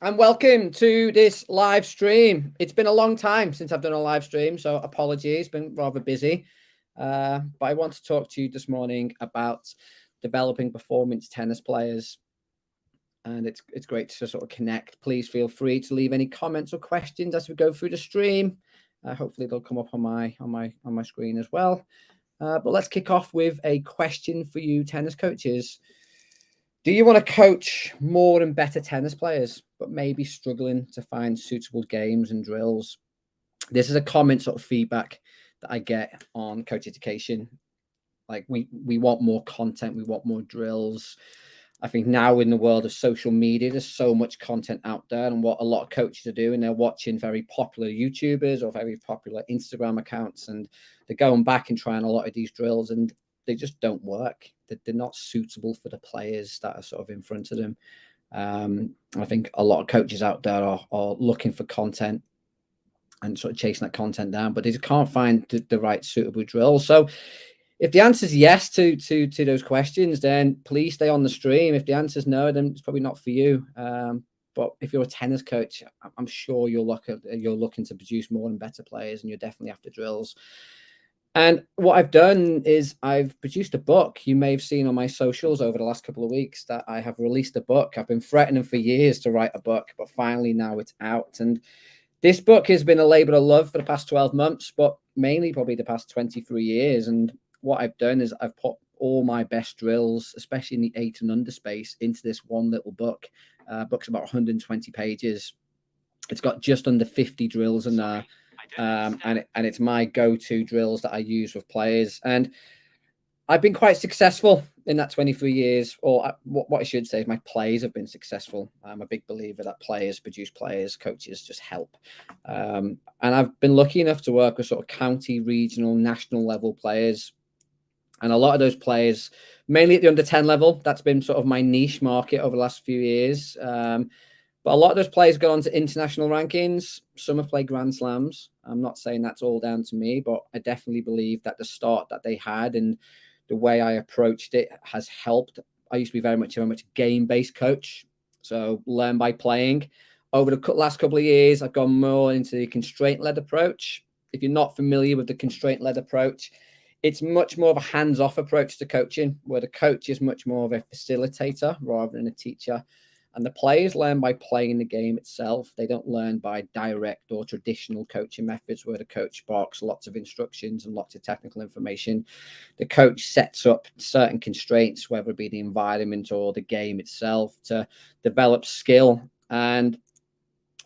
And welcome to this live stream. It's been a long time since I've done a live stream, so apologies, been rather busy. But I want to talk to you this morning about developing performance tennis players. And it's great to sort of connect. Please feel free to leave any comments or questions as we go through the stream. Hopefully they'll come up on my screen as well. But let's kick off with a question for you, tennis coaches. Do you want to coach more and better tennis players, but maybe struggling to find suitable games and drills? This is a common sort of feedback that I get on coach education. Like we want more content, we want more drills. I think now in the world of social media, there's so much content out there, and what a lot of coaches are doing, they're watching very popular YouTubers or very popular Instagram accounts, and they're going back and trying a lot of these drills, and they just don't work. They're not suitable for the players that are sort of in front of them. I think a lot of coaches out there are looking for content and sort of chasing that content down, but they just can't find the right suitable drill. So if the answer is yes to those questions, then please stay on the stream. If the answer is no, then it's probably not for you. But if you're a tennis coach, I'm sure you're looking to produce more and better players, and you're definitely after drills. And what I've done is I've produced a book. You may have seen on my socials over the last couple of weeks that I have released a book. I've been threatening for years to write a book, but finally now it's out. And this book has been a labor of love for the past 12 months, but mainly probably the past 23 years. And what I've done is I've put all my best drills, especially in the 8 and under space, into this one little book. Book's about 120 pages. It's got just under 50 drills in there. And it's my go-to drills that I use with players. And I've been quite successful in that 23 years, or what I should say is my players have been successful. I'm a big believer that players produce players, coaches just help. And I've been lucky enough to work with sort of county, regional, national level players. And a lot of those players, mainly at the under 10 level, that's been sort of my niche market over the last few years. But a lot of those players got onto international rankings. Some have played Grand Slams. I'm not saying that's all down to me, but I definitely believe that the start that they had and the way I approached it has helped. I used to be very much game-based coach, so learn by playing. Over the last couple of years, I've gone more into the constraint-led approach. If you're not familiar with the constraint-led approach, it's much more of a hands-off approach to coaching, where the coach is much more of a facilitator rather than a teacher. And the players learn by playing the game itself. They don't learn by direct or traditional coaching methods where the coach barks lots of instructions and lots of technical information. The coach sets up certain constraints, whether it be the environment or the game itself, to develop skill. And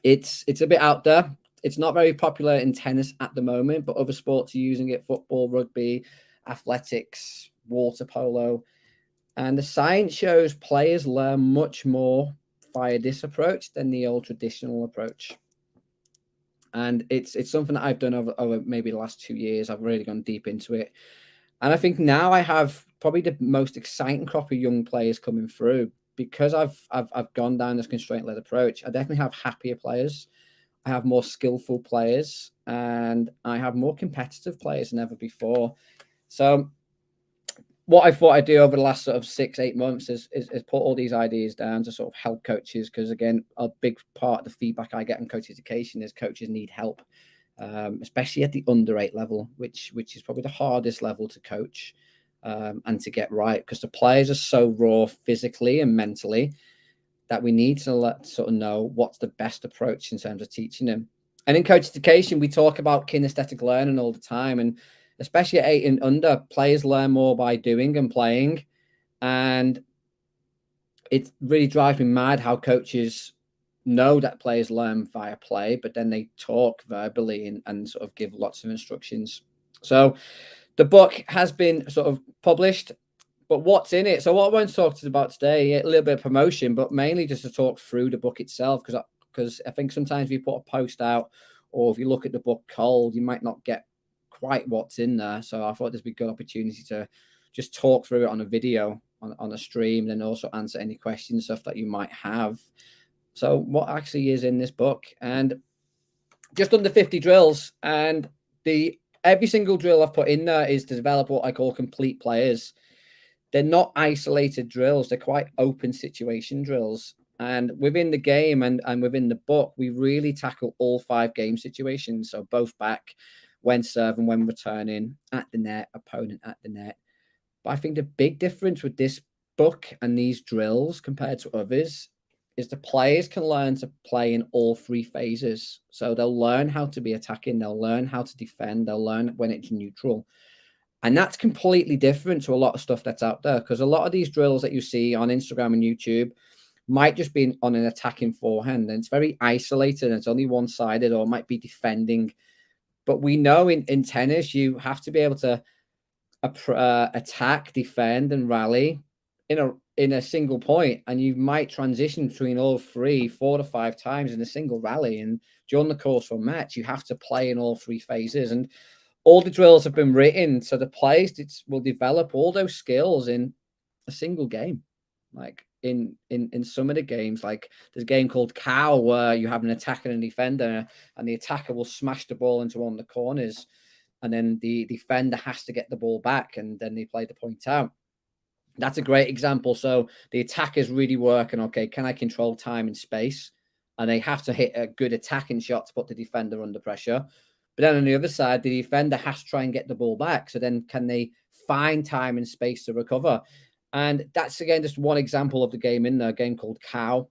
it's a bit out there. It's not very popular in tennis at the moment, but other sports are using it: football, rugby, athletics, water polo. And the science shows players learn much more via this approach than the old traditional approach. And it's something that I've done over maybe the last 2 years. I've really gone deep into it. And I think now I have probably the most exciting crop of young players coming through because I've gone down this constraint-led approach. I definitely have happier players. I have more skillful players, and I have more competitive players than ever before. So what I thought I'd do over the last sort of 6-8 months is put all these ideas down to sort of help coaches, because again, a big part of the feedback I get on coach education is coaches need help, especially at the under 8 level, which is probably the hardest level to coach and to get right, because the players are so raw physically and mentally that we need to sort of know what's the best approach in terms of teaching them. And in coach education, we talk about kinesthetic learning all the time, and especially at 8 and under, players learn more by doing and playing. And it really drives me mad how coaches know that players learn via play, but then they talk verbally and sort of give lots of instructions. So the book has been sort of published, but what's in it? So what I want to talk about today, a little bit of promotion, but mainly just to talk through the book itself, because I think sometimes if you put a post out or if you look at the book cold, you might not get quite what's in there. So I thought this would be a good opportunity to just talk through it on a video, on a stream, and also answer any questions, stuff that you might have. So what actually is in this book? And just under 50 drills, and every single drill I've put in there is to develop what I call complete players. They're not isolated drills. They're quite open situation drills. And within the game and within the book, we really tackle all 5 game situations. So both back, when serving, when returning, at the net, opponent at the net. But I think the big difference with this book and these drills compared to others is the players can learn to play in all 3 phases. So they'll learn how to be attacking, they'll learn how to defend, they'll learn when it's neutral. And that's completely different to a lot of stuff that's out there, because a lot of these drills that you see on Instagram and YouTube might just be on an attacking forehand, and it's very isolated and it's only one-sided, or it might be defending. But we know in tennis, you have to be able to attack, defend, and rally in a single point, and you might transition between all 3, 4 to 5 times in a single rally. And during the course of a match, you have to play in all 3 phases. And all the drills have been written so the players will develop all those skills in a single game. Like in some of the games, like there's a game called Cow where you have an attacker and a defender, and the attacker will smash the ball into one of the corners, and then the defender has to get the ball back, and then they play the point out. That's a great example. So the attackers really working, okay, can I control time and space? And they have to hit a good attacking shot to put the defender under pressure. But then on the other side, the defender has to try and get the ball back. So then can they find time and space to recover? And that's, again, just one example of the game in there, a game called Cow,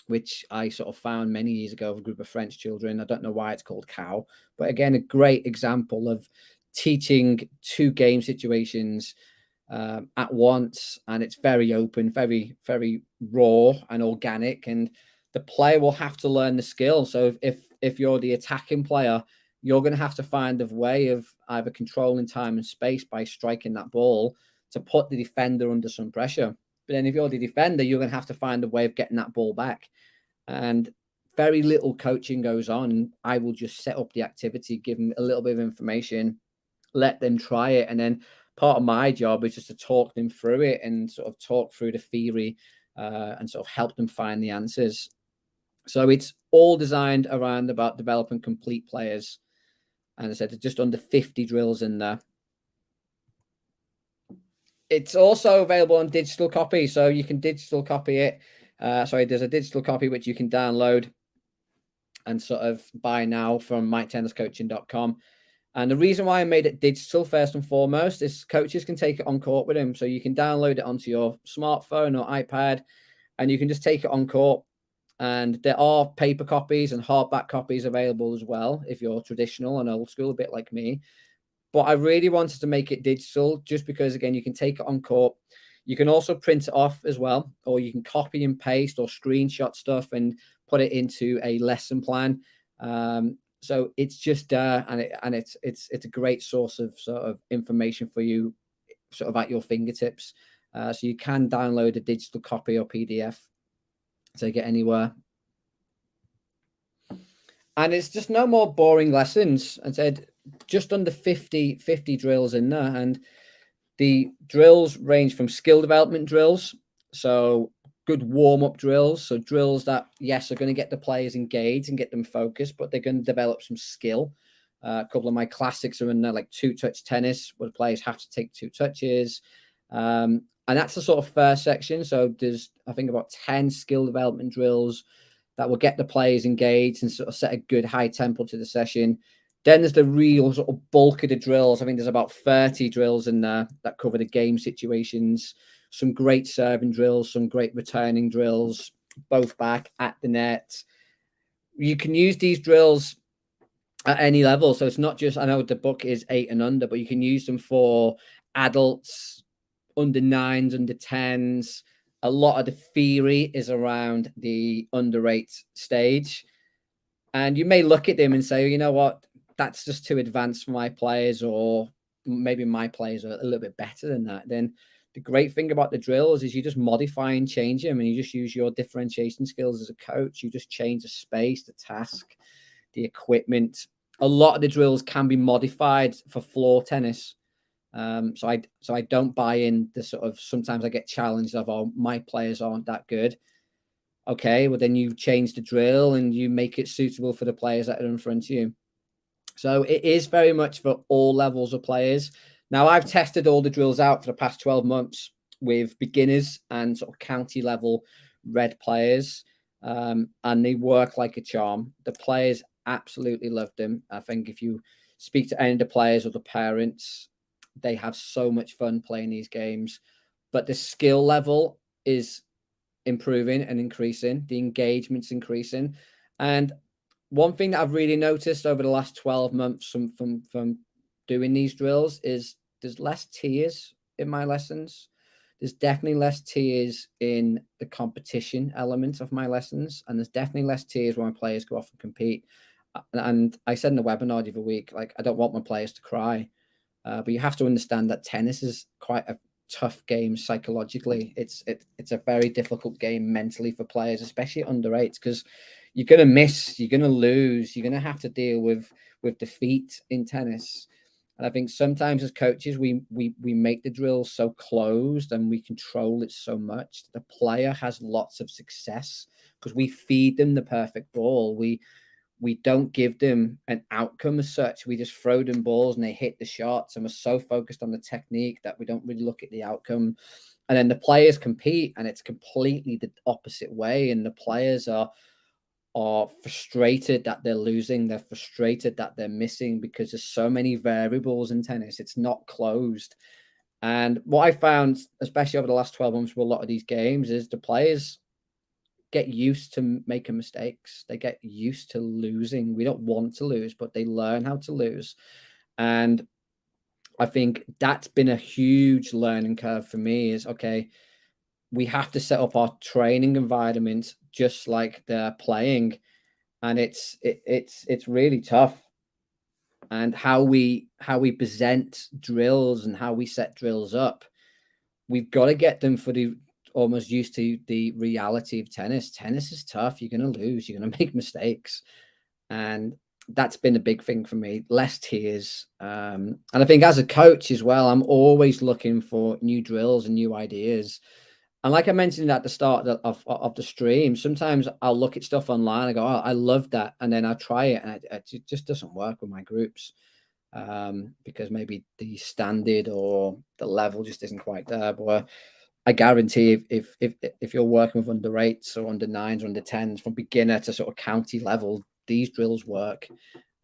which I sort of found many years ago of a group of French children. I don't know why it's called Cow, but again, a great example of teaching 2 game situations at once. And it's very open, very, very raw and organic. And the player will have to learn the skill. So if you're the attacking player, you're going to have to find a way of either controlling time and space by striking that ball to put the defender under some pressure. But then if you're the defender, you're going to have to find a way of getting that ball back. And very little coaching goes on. I will just set up the activity, give them a little bit of information, let them try it. And then part of my job is just to talk them through it and sort of talk through the theory and sort of help them find the answers. So it's all designed around about developing complete players. And I said, there's just under 50 drills in there. It's also available on digital copy, so you can digital copy it. There's a digital copy which you can download and sort of buy now from mytenniscoaching.com. And the reason why I made it digital first and foremost is coaches can take it on court with them. So you can download it onto your smartphone or iPad, and you can just take it on court. And there are paper copies and hardback copies available as well if you're traditional and old school, a bit like me. But I really wanted to make it digital just because, again, you can take it on court. You can also print it off as well, or you can copy and paste or screenshot stuff and put it into a lesson plan. So it's just and it's a great source of sort of information for you, sort of at your fingertips. So you can download a digital copy or PDF, take it anywhere. And it's just no more boring lessons. I said just under 50 drills in there. And the drills range from skill development drills, so good warm-up drills. So drills that, yes, are going to get the players engaged and get them focused, but they're going to develop some skill. A couple of my classics are in there, like 2-touch tennis, where the players have to take 2 touches. And that's the sort of first section. So there's, I think, about 10 skill development drills that will get the players engaged and sort of set a good high tempo to the session. Then there's the real sort of bulk of the drills. I think there's about 30 drills in there that cover the game situations, some great serving drills, some great returning drills, both back at the net. You can use these drills at any level. So it's not just, I know the book is 8 and under, but you can use them for adults, under 9s, under 10s. A lot of the theory is around the under 8 stage. And you may look at them and say, you know what, that's just too advanced for my players, or maybe my players are a little bit better than that. Then the great thing about the drills is you just modify and change them, and you just use your differentiation skills as a coach. You just change the space, the task, the equipment. A lot of the drills can be modified for floor tennis. So I don't buy in the sort of, sometimes I get challenged of, oh, my players aren't that good. Okay, well then you change the drill and you make it suitable for the players that are in front of you. So it is very much for all levels of players. Now, I've tested all the drills out for the past 12 months with beginners and sort of county level red players, and they work like a charm. The players absolutely love them. I think if you speak to any of the players or the parents, they have so much fun playing these games. But the skill level is improving and increasing. The engagement's increasing. And one thing that I've really noticed over the last 12 months from doing these drills is there's less tears in my lessons. There's definitely less tears in the competition element of my lessons, and there's definitely less tears when my players go off and compete. And I said in the webinar the other week, like, I don't want my players to cry, but you have to understand that tennis is quite a tough game psychologically. It's a very difficult game mentally for players, especially under eights, because you're going to miss, you're going to lose, you're going to have to deal with defeat in tennis. And I think sometimes as coaches, we make the drills so closed and we control it so much that the player has lots of success because we feed them the perfect ball. We don't give them an outcome as such. We just throw them balls and they hit the shots, and we're so focused on the technique that we don't really look at the outcome. And then the players compete and it's completely the opposite way. And the players are frustrated that they're losing. They're frustrated that they're missing because there's so many variables in tennis. It's not closed. And what I found, especially over the last 12 months with a lot of these games, is the players get used to making mistakes. They get used to losing. We don't want to lose, but they learn how to lose. And I think that's been a huge learning curve for me is, okay, we have to set up our training environment just like they're playing. And it's really tough. And how we present drills and how we set drills up, we've got to get them for the almost used to the reality of tennis. Tennis is tough. You're going to lose. You're going to make mistakes. And that's been a big thing for me. Less tears. And I think as a coach as well, I'm always looking for new drills and new ideas. And like I mentioned at the start of the stream, sometimes I'll look at stuff online and go, oh, I love that. And then I'll try it and it just doesn't work with my groups because maybe the standard or the level just isn't quite there. But I guarantee if you're working with under eights or under nines or under tens from beginner to sort of county level, these drills work.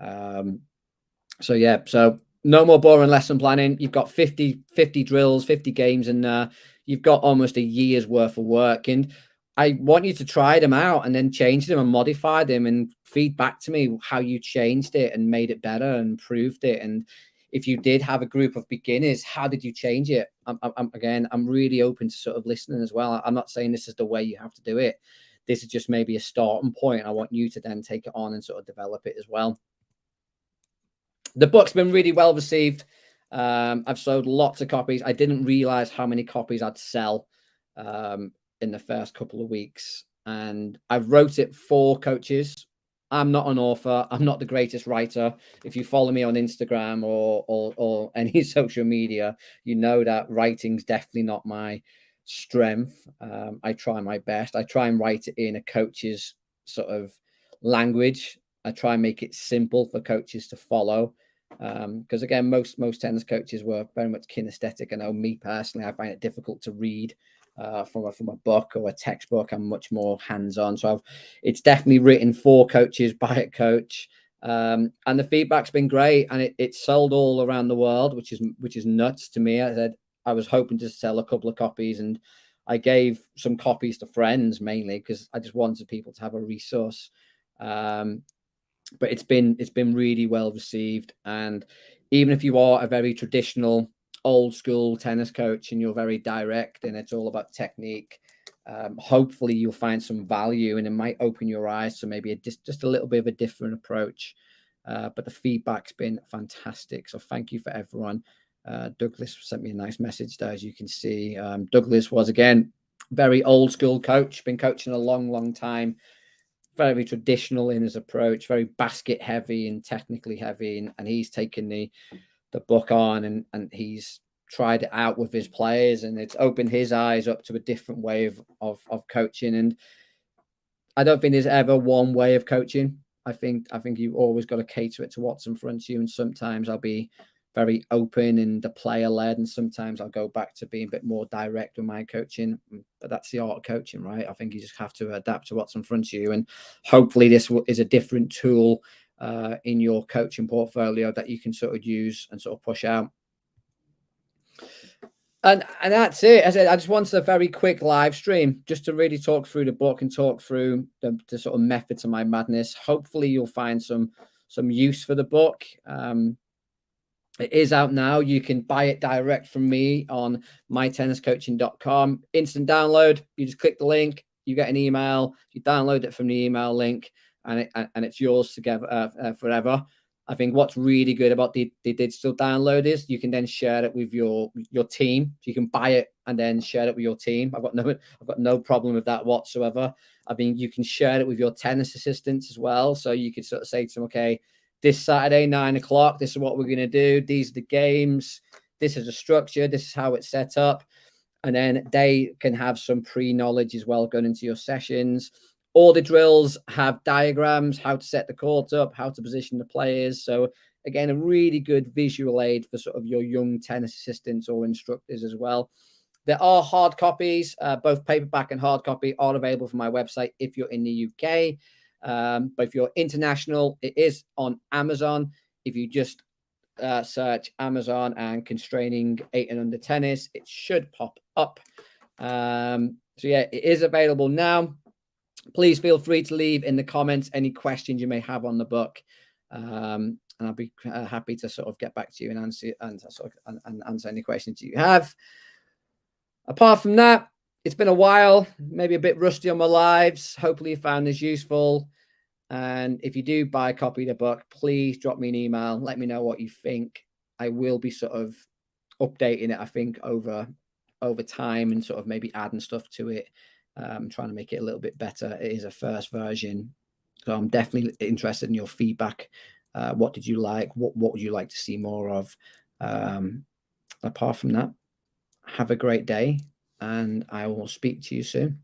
So yeah, so no more boring lesson planning. You've got 50 drills, 50 games, and you've got almost a year's worth of work. And I want you to try them out and then change them and modify them and feed back to me how you changed it and made it better and improved it. And if you did have a group of beginners, how did you change it? I'm really open to sort of listening as well. I'm not saying this is the way you have to do it. This is just maybe a starting point. I want you to then take it on and sort of develop it as well. The book's been really well received. I've sold lots of copies. I didn't realize how many copies I'd sell in the first couple of weeks. And I wrote it for coaches. I'm not an author. I'm not the greatest writer. If you follow me on Instagram or any social media, you know that writing's definitely not my strength. I try my best. I try and write it in a coach's sort of language. I try and make it simple for coaches to follow. Because again, most tennis coaches were very much kinesthetic. I know me personally, I find it difficult to read from a book or a textbook. I'm much more hands-on. So it's definitely written for coaches by a coach. And the feedback's been great, and it's sold all around the world, which is nuts to me. I said I was hoping to sell a couple of copies, and I gave some copies to friends mainly because I just wanted people to have a resource. But it's been really well received. And even if you are a very traditional old school tennis coach and you're very direct and it's all about technique, hopefully you'll find some value and it might open your eyes to maybe just a little bit of a different approach. But the feedback's been fantastic. So thank you for everyone. Douglas sent me a nice message there, as you can see. Douglas was, again, very old school coach, been coaching a long time. Very traditional in his approach, very basket heavy and technically heavy, and he's taken the book on and he's tried it out with his players, and it's opened his eyes up to a different way of coaching. And I don't think there's ever one way of coaching. I think you've always got to cater it to what's in front of you, and sometimes I'll be very open and the player led, and sometimes I'll go back to being a bit more direct with my coaching. But that's the art of coaching, right? I think you just have to adapt to what's in front of you, and hopefully this is a different tool in your coaching portfolio that you can sort of use and sort of push out. And that's it. As I said, I just wanted a very quick live stream just to really talk through the book and talk through the sort of method to my madness. Hopefully you'll find some use for the book. It is out now. You can buy it direct from me on mytenniscoaching.com. Instant download. You just click the link, you get an email, you download it from the email link, and it's yours together forever. I think what's really good about the digital download is you can then share it with your team. You can buy it and then share it with your team. I've got no problem with that whatsoever. I mean, you can share it with your tennis assistants as well. So you could sort of say to them, okay, this Saturday, 9 o'clock, this is what we're going to do. These are the games. This is the structure. This is how it's set up. And then they can have some pre-knowledge as well going into your sessions. All the drills have diagrams, how to set the court up, how to position the players. So again, a really good visual aid for sort of your young tennis assistants or instructors as well. There are hard copies, both paperback and hard copy are available from my website if you're in the UK. But if you're international, it is on Amazon. If you just search Amazon and constraining 8 and under tennis, it should pop up. So yeah, it is available now. Please feel free to leave in the comments any questions you may have on the book, and I'll be happy to sort of get back to you and answer any questions you have. Apart from that, it's been a while, maybe a bit rusty on my lives. Hopefully you found this useful. And if you do buy a copy of the book, please drop me an email. Let me know what you think. I will be sort of updating it, I think, over time and sort of maybe adding stuff to it. Trying to make it a little bit better. It is a first version. So I'm definitely interested in your feedback. What did you like? What would you like to see more of? Apart from that, have a great day, and I will speak to you soon.